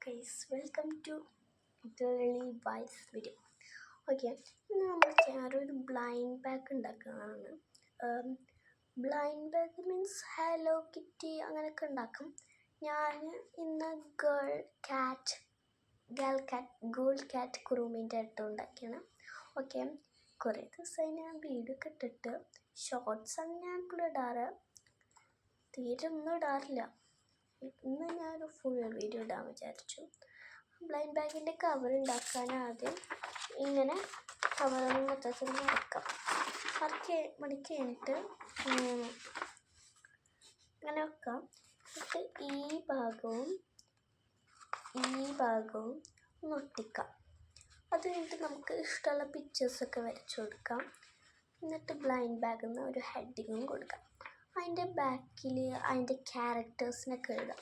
guys, welcome to Lily Wise video. Okay, ഇന്ന് നമ്മൾ ചെയ്യാറൊരു blind bag ഉണ്ടാക്കുന്നതാണ്. Blind bag means hello kitty അങ്ങനെയൊക്കെ ഉണ്ടാക്കും. ഞാൻ ഇന്ന് ഗേൾ ക്യാറ്റ് കുറുമീൻ്റെ അടുത്ത് ഉണ്ടാക്കിയാണ്. ഓക്കെ, കുറേ ദിവസമായി ഞാൻ വീഡിയോ ഒക്കെ ഇട്ടിട്ട് ഷോർട്സാണ് ഞാൻ ഇപ്പോൾ ഇടാറ്, തീരെ ഒന്നും ഇടാറില്ല. ഇന്ന് ഞാനൊരു ഫുൾ വീഡിയോ ഇടാൻ വിചാരിച്ചു. ബ്ലൈൻഡ് ബാഗിൻ്റെ കവർ ഉണ്ടാക്കാൻ ആദ്യം ഇങ്ങനെ കവറൊന്നും മൊത്തത്തിൽ മടക്കി കഴിഞ്ഞിട്ട് ഇങ്ങനെ വെക്കാം. എന്നിട്ട് ഈ ഭാഗവും ഒന്ന് ഒട്ടിക്കാം. അത് കഴിഞ്ഞിട്ട് നമുക്ക് ഇഷ്ടമുള്ള പിക്ചേഴ്സൊക്കെ വരച്ചു കൊടുക്കാം. എന്നിട്ട് ബ്ലൈൻഡ് ബാഗിൽ നിന്ന് ഒരു ഹെഡിങ്ങും കൊടുക്കാം. അതിൻ്റെ ബാക്കിൽ അതിൻ്റെ ക്യാരക്ടേഴ്സിനൊക്കെ എഴുതാം.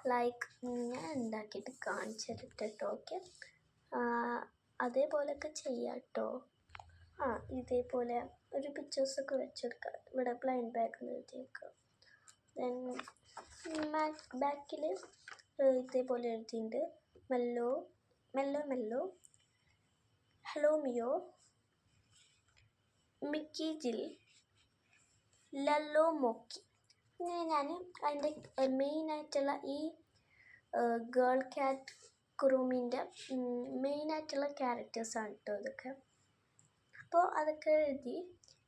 ലൈക്ക് ഞാൻ ഉണ്ടാക്കിയിട്ട് കാണിച്ചു തരട്ടോ. ഓക്കെ, അതേപോലെയൊക്കെ ചെയ്യാം കേട്ടോ. ഇതേപോലെ ഒരു പിക്ചേഴ്സൊക്കെ വെച്ചെടുക്കുക. ഇവിടെ ബ്ലൈൻഡ് ബാഗ് എഴുതിയേക്കുക. ദെൻ ബാക്കിൽ ഇതേപോലെ എഴുതിയിട്ടുണ്ട്. മെല്ലോ ഹലോ മിയോ, മിക്കി ജിൽ, ലല്ലോ മോക്കി. ഇങ്ങനെ ഞാൻ അതിൻ്റെ മെയിനായിട്ടുള്ള ഈ ഗേൾ ക്യാറ്റ് കുറുമീൻ്റെ മെയിനായിട്ടുള്ള ക്യാരക്ടേഴ്സാണ് കേട്ടോ ഇതൊക്കെ. അപ്പോൾ അതൊക്കെ എഴുതി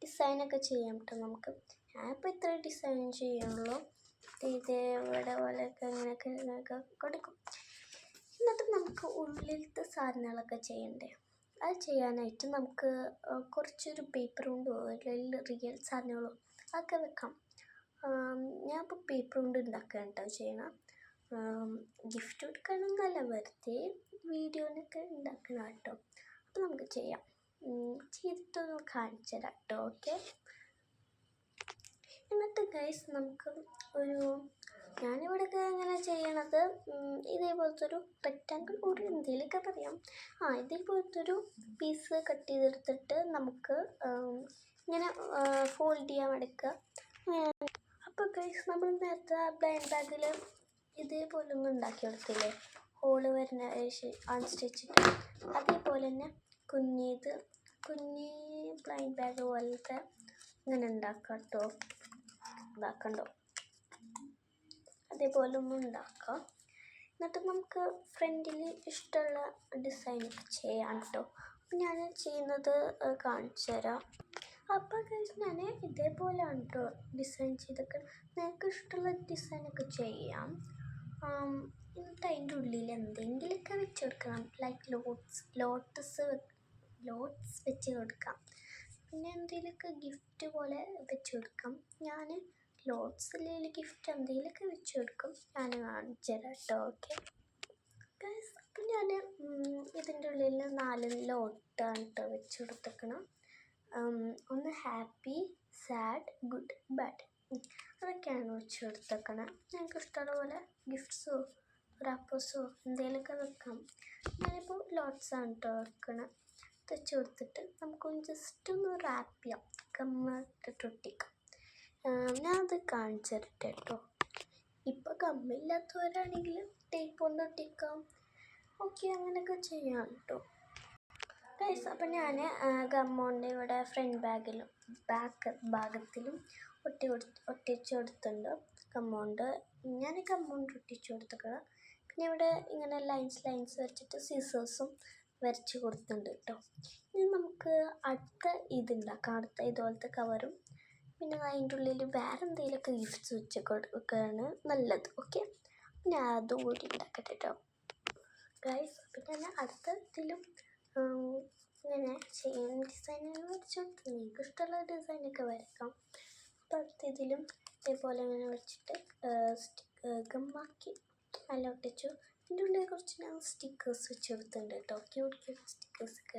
ഡിസൈനൊക്കെ ചെയ്യാം കേട്ടോ നമുക്ക്. ഞാനിപ്പോൾ ഇത്ര ഡിസൈൻ ചെയ്യുള്ളൂ. ഇതേവിടെ പോലെയൊക്കെ ഇങ്ങനെയൊക്കെ കൊടുക്കും. എന്നിട്ട് നമുക്ക് ഉള്ളിലത്തെ സാധനങ്ങളൊക്കെ ചെയ്യണ്ടേ. അത് ചെയ്യാനായിട്ട് നമുക്ക് കുറച്ചൊരു പേപ്പർ കൊണ്ടോ റിയൽ സാധനങ്ങളോ അതൊക്കെ വെക്കാം. ഞാൻ ഇപ്പോൾ പേപ്പർ കൊണ്ട് ഉണ്ടാക്കുകയാണ് കേട്ടോ ചെയ്യണം. ഗിഫ്റ്റ് കൊടുക്കണമെന്നല്ല, വെറുതെ വീഡിയോനൊക്കെ ഉണ്ടാക്കണം കേട്ടോ. അപ്പോൾ നമുക്ക് ചെയ്യാം. ചെയ്തിട്ടൊന്ന് കാണിച്ചു തരാം കേട്ടോ. ഓക്കെ, എന്നിട്ട് ഗൈസ് നമുക്ക് ഞാനിവിടെയൊക്കെ എങ്ങനെ ചെയ്യണത്, ഇതേപോലത്തെ ഒരു റെക്റ്റാങ്കിൾ ഒരു എന്തെങ്കിലുമൊക്കെ പറയാം. ഇതേപോലത്തെ ഒരു പീസ് കട്ട് ചെയ്തെടുത്തിട്ട് നമുക്ക് ഇങ്ങനെ ഫോൾഡ് ചെയ്യാൻ എടുക്കുക. അപ്പോൾ ഗൈസ് നമ്മൾ നേരത്തെ ബ്ലൈൻഡ് ബാഗിൽ ഇതേപോലെ ഒന്നും ഉണ്ടാക്കിയെടുത്തില്ലേ, ഹോള് വരുന്ന അൺസ്റ്റിച്ചിട്ട്, അതേപോലെ തന്നെ കുഞ്ഞി ബ്ലൈൻഡ് ബാഗ് പോലത്തെ ഇങ്ങനെ ഉണ്ടാക്കാം കേട്ടോ. ഇതാക്കണ്ടോ, അതേപോലെ ഒന്നും ഉണ്ടാക്കാം. എന്നിട്ട് നമുക്ക് ഫ്രണ്ടിൽ ഇഷ്ടമുള്ള ഡിസൈനൊക്കെ ചെയ്യാം കേട്ടോ. അപ്പം ഞാൻ ചെയ്യുന്നത് കാണിച്ചു തരാം. അപ്പോൾ ഞാൻ ഇതേപോലെയാണ് കേട്ടോ ഡിസൈൻ ചെയ്തൊക്കെ. നിങ്ങൾക്ക് ഇഷ്ടമുള്ള ഡിസൈനൊക്കെ ചെയ്യാം. എന്നിട്ട് അതിൻ്റെ ഉള്ളിൽ എന്തെങ്കിലുമൊക്കെ വെച്ച് കൊടുക്കണം. ലൈക്ക് ലോട്ടസ് വെച്ച് കൊടുക്കാം. പിന്നെ എന്തെങ്കിലുമൊക്കെ ഗിഫ്റ്റ് പോലെ വെച്ച് കൊടുക്കാം. ഞാൻ ലോട്ട്സിൽ ഗിഫ്റ്റ് എന്തെങ്കിലുമൊക്കെ വെച്ച് കൊടുക്കും. ഞാൻ കാണിച്ചു തരാം കേട്ടോ. ഓക്കെ ഗൈസ്, അപ്പം ഞാൻ ഇതിൻ്റെ ഉള്ളിൽ 4 ലോട്ടാണ് കേട്ടോ വെച്ച് കൊടുത്തേക്കണം. ഒന്ന് ഹാപ്പി, സാഡ്, ഗുഡ്, ബാഡ് അതൊക്കെയാണ് വെച്ച് കൊടുത്തേക്കണം. ഞങ്ങൾക്ക് ഇഷ്ടമുള്ള പോലെ ഗിഫ്റ്റ്സോ റാപ്പേഴ്സോ എന്തെങ്കിലുമൊക്കെ വെക്കാം. ഞാനിപ്പോൾ ലോട്ട്സാണ് കേട്ടോ വെക്കണം. വെച്ച് കൊടുത്തിട്ട് നമുക്കൊന്ന് ജസ്റ്റ് ഒന്ന് റാപ്പ് ചെയ്യാം, ഗമ്മിട്ടിട്ട് ഒട്ടിക്കാം. ഞാനത് കാണിച്ചു തരട്ടെ കേട്ടോ. ഇപ്പോൾ ഗമ്മില്ലാത്തവരാണെങ്കിൽ ടേപ്പ് കൊണ്ട് ഒട്ടിക്കാം. ഓക്കെ, അങ്ങനെയൊക്കെ ചെയ്യാം കേട്ടോ ഗൈസ്. അപ്പം ഞാൻ ഗമ്മോണ്ട് ഇവിടെ ഫ്രണ്ട് ബാക്ക് ഭാഗത്തിലും ഒട്ടിച്ചു കൊടുത്തിട്ടുണ്ട് ഗമ്മോണ്ട്. ഞാൻ ഗമ്മോണ്ട് ഒട്ടിച്ചു കൊടുത്തേക്കണം. പിന്നെ ഇവിടെ ഇങ്ങനെ ലൈൻസ് വെച്ചിട്ട് സീസേഴ്സും വരച്ച് കൊടുത്തിട്ടുണ്ട് കേട്ടോ. ഇനി നമുക്ക് അടുത്ത ഇതുപോലത്തെ കവറും പിന്നെ അതിൻ്റെ ഉള്ളിൽ വേറെ എന്തെങ്കിലുമൊക്കെ ഗിഫ്റ്റ്സ് വെച്ച് കൊടുക്കുകയാണ് നല്ലത്. ഓക്കെ, ഞാൻ അതും കൂടി ഉണ്ടാക്കട്ടെ കേട്ടോ ഗൈസ്. അപ്പം ഞാൻ അടുത്ത ഇതിലും ഇങ്ങനെ ചെയ്യാൻ ഡിസൈനുകൾ വരച്ച് കൊടുത്തു. നിങ്ങൾക്ക് ഇഷ്ടമുള്ള ഡിസൈനൊക്കെ വരക്കാം. അപ്പം അടുത്ത ഇതിലും ഇതേപോലെ ഇങ്ങനെ വെച്ചിട്ട് ഗമ്മാക്കി നല്ല ഒട്ടിച്ചു. ഇതിൻ്റെ ഉള്ളിൽ കുറച്ച് ഞാൻ സ്റ്റിക്കേഴ്സ് വെച്ച് കൊടുത്തിട്ടുണ്ട് കേട്ടോ. ക്യൂട്ട് സ്റ്റിക്കേഴ്സൊക്കെ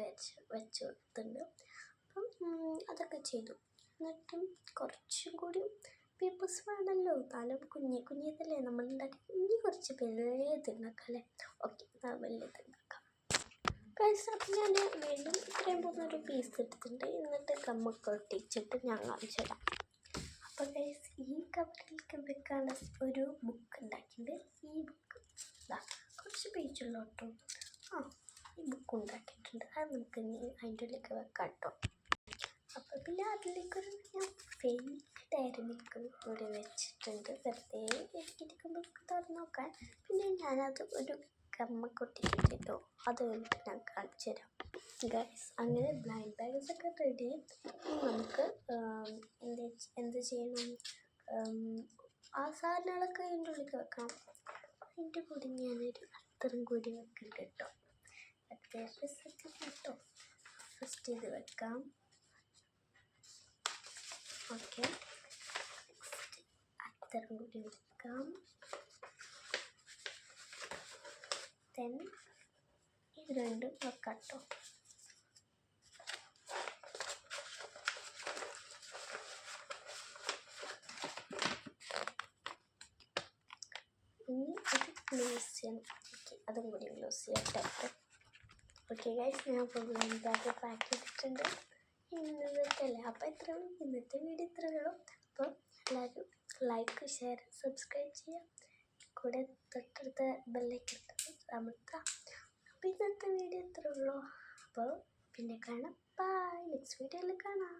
വെച്ച് കൊടുത്തിട്ടുണ്ട്. അപ്പം അതൊക്കെ ചെയ്തു. എന്നിട്ടും കുറച്ചും കൂടി പേപ്പേഴ്സ് വേണമല്ലോ, താലും കുഞ്ഞിതല്ലേ നമ്മൾ ഉണ്ടാക്കി. ഇനി കുറച്ച് വലിയതുണ്ടാക്കാം അല്ലേ. ഓക്കെ, വലിയതുണ്ടാക്കാം ഗൈസ്. അപ്പം ഞാൻ വീണ്ടും ഇത്രയും പോകുന്നൊരു പീസ് എടുത്തിട്ടുണ്ട്. എന്നിട്ട് ഗമ്മൊക്കെ ഒട്ടിച്ചിട്ട് ഞാൻ കാണിച്ചു തരാം. അപ്പോൾ ഗൈസ്, ഈ കവറിലേക്ക് വെക്കാനുള്ള ഒരു ബുക്ക് ഉണ്ടാക്കിയിട്ടുണ്ട്. ഈ ബുക്ക് കുറച്ച് പേജുള്ളൂ കേട്ടോ. ഈ ബുക്ക് ഉണ്ടാക്കിയിട്ടുണ്ട്, അത് നമുക്ക് ഇനി അതിൻ്റെ ഉള്ളിലേക്ക് വെക്കാം കേട്ടോ. അപ്പോൾ പിന്നെ അതിലേക്കൊരു ഞാൻ ഫേക്ക് ഡയറി മിൽക്ക് കൂടി വെച്ചിട്ടുണ്ട്, വെറുതെ ഇരിക്കുമ്പോൾ തുറന്ന് നോക്കാൻ. പിന്നെ ഞാനത് ഒരു കമ്മക്കൊട്ടി കിട്ടിട്ടോ, അത് കഴിഞ്ഞിട്ട് ഞാൻ കാണിച്ചു തരാം ഗൈസ്. അങ്ങനെ ബ്ലൈൻഡ് ബാഗ്സ് ഒക്കെ റെഡി. നമുക്ക് എന്ത് ചെയ്യണം, ആ സാധനങ്ങളൊക്കെ അതിൻ്റെ ഉള്ളിലേക്ക് വെക്കാം. അതിൻ്റെ കൂടി ഞാനൊരു അത്തറും കൂടി വെക്കുന്നുണ്ട് കേട്ടോ. അത്യാവശ്യം കേട്ടോ. ഫസ്റ്റ് ഇത് വെക്കാം. ഓക്കെ, അത്തറും കൂടി വെക്കാം. ദെൻ ഇത് രണ്ടും വെക്കാം കേട്ടോ. ഇനി ഇത് ക്ലോസ് ചെയ്യണം. ഓക്കെ, അതും കൂടി ക്ലോസ് ചെയ്യട്ടെ. ഓക്കെ ഗൈസ്, ഞാൻ ഇപ്പോൾ ബ്ലൈൻഡ് ബാഗ് പാക്ക് ചെയ്തിട്ടുണ്ട്. ഇന്നതല്ലേ, അപ്പോൾ ഇന്നത്തെ വീഡിയോ ഇത്രയുള്ളൂ. അപ്പോൾ എല്ലാവരും ലൈക്ക്, ഷെയർ, സബ്സ്ക്രൈബ് ചെയ്യാം. കൂടെ തൊട്ടടുത്ത ബെല്ലൈക്കൺ അമർത്താം. അപ്പോൾ ഇന്നത്തെ വീഡിയോ ഇത്രയുള്ളൂ. അപ്പോൾ പിന്നെ കാണാം. ബൈ, നെക്സ്റ്റ് വീഡിയോയിൽ കാണാം.